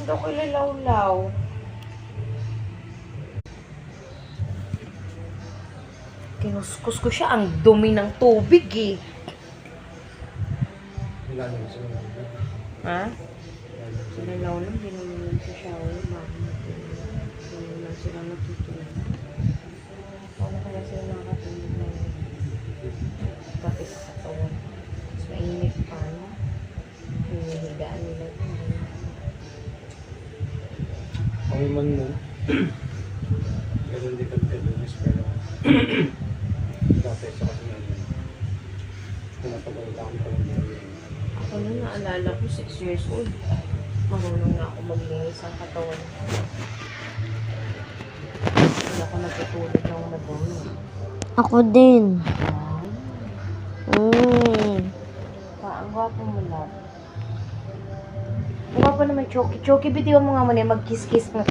Hindi ako ilalaw-law. Kinuskus ko siya. Ang dumi ng tubig eh. Ha? Ilalaw lang. Hindi naman sa shower. Hindi naman sila natutulog. Paano kaya sila nakatulog na kapit sa katawan? Mas mainit pa, no? Hinihigaan nila. Kami man mo. Pero hindi ka pedonis pero dati sa kasi namin. Pinapagalitan ko lang yun. Ako na naalala ko, 6 years old. Marunong na ako maglinis ang katawan. Wala ko natutulog ng madami. Ako din. Ang gwapo mo lang. Ang gwapo naman, Choki. Choki, bitiwan mo nga muna, mag-kiss-kiss mo.